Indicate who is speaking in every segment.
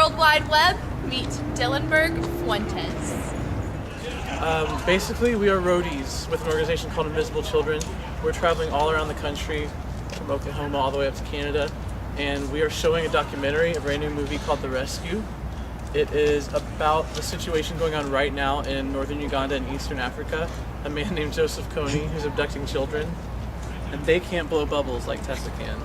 Speaker 1: World Wide Web, meet Dillenberg Fuentes.
Speaker 2: Basically, we are roadies with an organization called Invisible Children. We're traveling all around the country, from Oklahoma all the way up to Canada, and we are showing a documentary, a brand new movie called The Rescue. It is about the situation going on right now in northern Uganda and eastern Africa. A man named Joseph Kony who's abducting children, and they can't blow bubbles like Tessa can.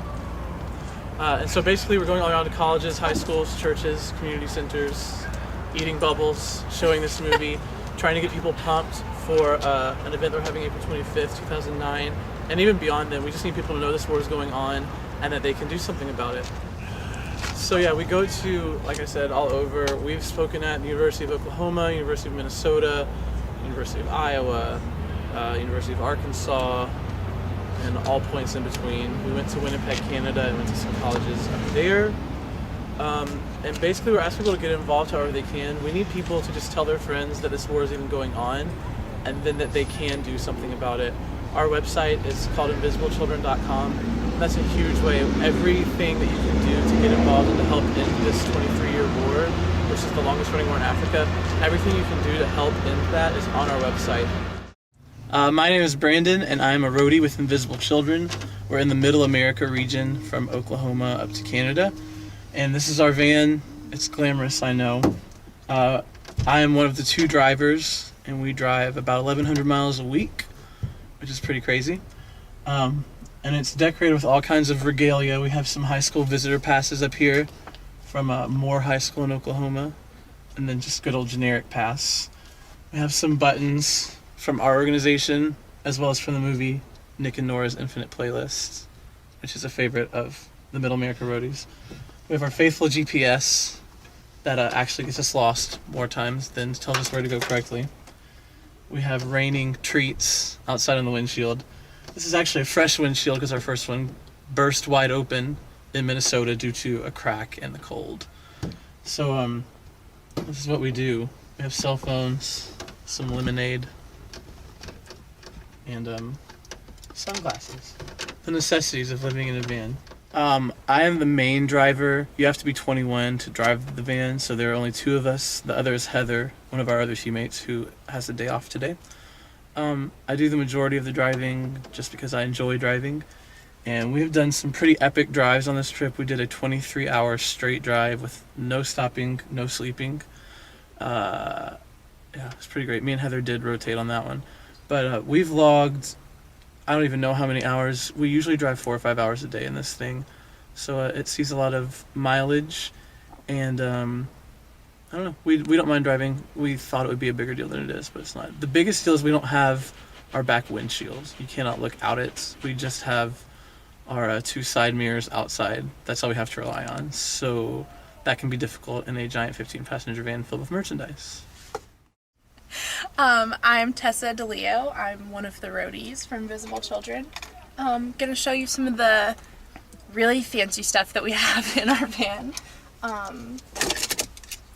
Speaker 2: And so basically we're going all around to colleges, high schools, churches, community centers, eating bubbles, showing this movie, trying to get people pumped for an event they're having April 25th, 2009, and even beyond then. We just need people to know this war is going on and that they can do something about it. So yeah, we go to, like I said, all over. We've spoken at the University of Oklahoma, University of Minnesota, University of Iowa, University of Arkansas, and all points in between. We went to Winnipeg, Canada, and went to some colleges up there. And basically we're asking people to get involved however they can. We need people to just tell their friends that this war is even going on, and then that they can do something about it. Our website is called invisiblechildren.com. That's a huge way. Everything that you can do to get involved and to help end this 23-year war, which is the longest running war in Africa, everything you can do to help end that is on our website. My name is Brandon, and I'm a roadie with Invisible Children. We're in the Middle America region from Oklahoma up to Canada. And this is our van. It's glamorous, I know. I am one of the two drivers, and we drive about 1,100 miles a week, which is pretty crazy. And it's decorated with all kinds of regalia. We have some high school visitor passes up here from Moore High School in Oklahoma, and then just good old generic pass. We have some buttons from our organization, as well as from the movie Nick and Nora's Infinite Playlist, which is a favorite of the Middle America Roadies. We have our faithful GPS that actually gets us lost more times than tells us where to go correctly. We have raining treats outside on the windshield. This is actually a fresh windshield because our first one burst wide open in Minnesota due to a crack in the cold. So this is what we do. We have cell phones, some lemonade, and sunglasses. The necessities of living in a van. I am the main driver. You have to be 21 to drive the van, so there are only two of us. The other is Heather, one of our other teammates who has a day off today. I do the majority of the driving just because I enjoy driving, and we have done some pretty epic drives on this trip. We did a 23-hour straight drive with no stopping, no sleeping. Yeah, it's pretty great. Me and Heather did rotate on that one, but we've logged, I don't even know how many hours. We usually drive 4 or 5 hours a day in this thing, so it sees a lot of mileage, and I don't know, we don't mind driving. We thought it would be a bigger deal than it is, but it's not. The biggest deal is we don't have our back windshields. You cannot look out it. We just have our two side mirrors outside. That's all we have to rely on, so that can be difficult in a giant 15-passenger van filled with merchandise.
Speaker 1: I'm Tessa DeLeo. I'm one of the roadies from Invisible Children. I'm gonna show you some of the really fancy stuff that we have in our van.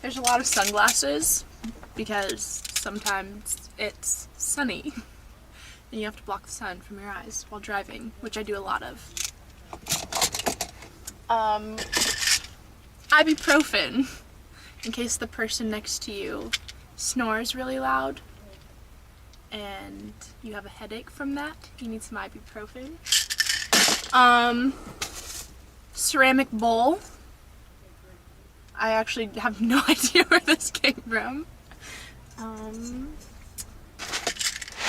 Speaker 1: There's a lot of sunglasses because sometimes it's sunny and you have to block the sun from your eyes while driving, which I do a lot of. Ibuprofen in case the person next to you snores really loud and you have a headache from that. You need some ibuprofen. Ceramic bowl. I actually have no idea where this came from. We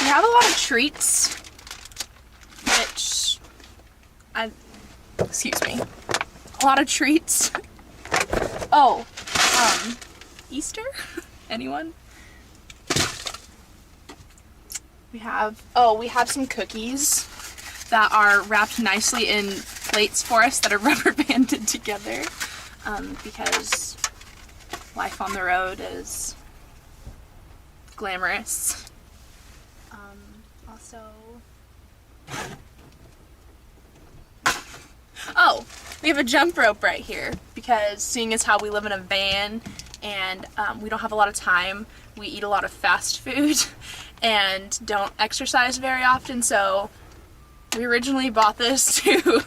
Speaker 1: have a lot of treats, which excuse me, a lot of treats. Oh, Easter? Anyone? We have some cookies that are wrapped nicely in plates for us that are rubber banded together. Because life on the road is glamorous. Oh, we have a jump rope right here because seeing as how we live in a van and we don't have a lot of time, we eat a lot of fast food and don't exercise very often, so We originally bought this to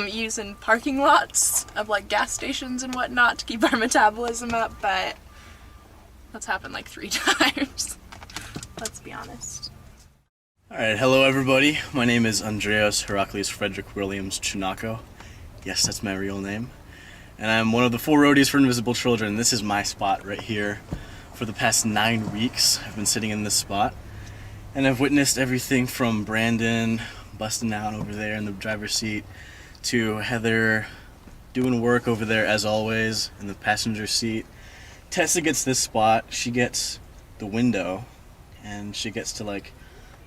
Speaker 1: use in parking lots of like gas stations and whatnot to keep our metabolism up, but that's happened like 3 times. Let's be honest.
Speaker 3: Alright, hello everybody. My name is Andreas Heraclius Frederick Williams Chunako. Yes, that's my real name. And I'm one of the 4 roadies for Invisible Children. This is my spot right here. For the past 9 weeks, I've been sitting in this spot. And I've witnessed everything from Brandon busting out over there in the driver's seat to Heather doing work over there as always in the passenger seat. Tessa gets this spot. She gets the window and she gets to like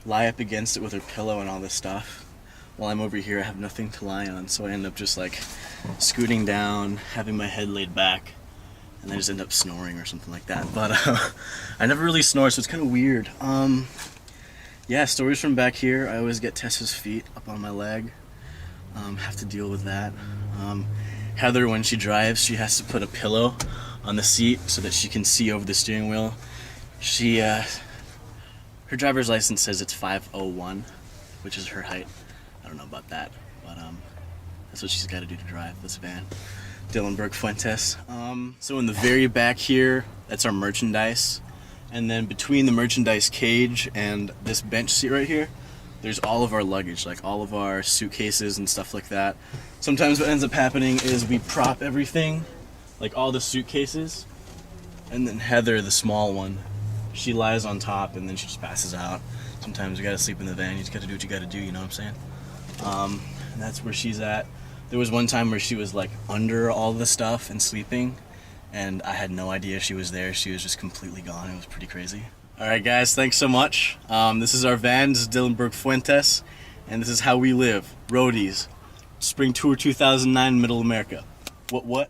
Speaker 3: lie up against it with her pillow and all this stuff. While I'm over here, I have nothing to lie on, so I end up just like scooting down, having my head laid back, and I just end up snoring or something like that. But I never really snore, so it's kind of weird. Yeah, stories from back here. I always get Tessa's feet up on my leg. Have to deal with that. Heather, when she drives, she has to put a pillow on the seat so that she can see over the steering wheel. Her driver's license says it's 5'01", which is her height. I don't know about that, but that's what she's got to do to drive this van. Dillenberg Fuentes. So in the very back here, that's our merchandise. And then between the merchandise cage and this bench seat right here, there's all of our luggage, like all of our suitcases and stuff like that. Sometimes what ends up happening is we prop everything, like all the suitcases, and then Heather, the small one, she lies on top and then she just passes out. Sometimes you gotta sleep in the van, you just gotta do what you gotta do, you know what I'm saying? And that's where she's at. There was one time where she was like under all the stuff and sleeping, and I had no idea she was there. She was just completely gone. It was pretty crazy. Alright guys, thanks so much. This is our van, this is Dillenberg Fuentes, and this is how we live. Roadies. Spring Tour 2009, Middle America. What?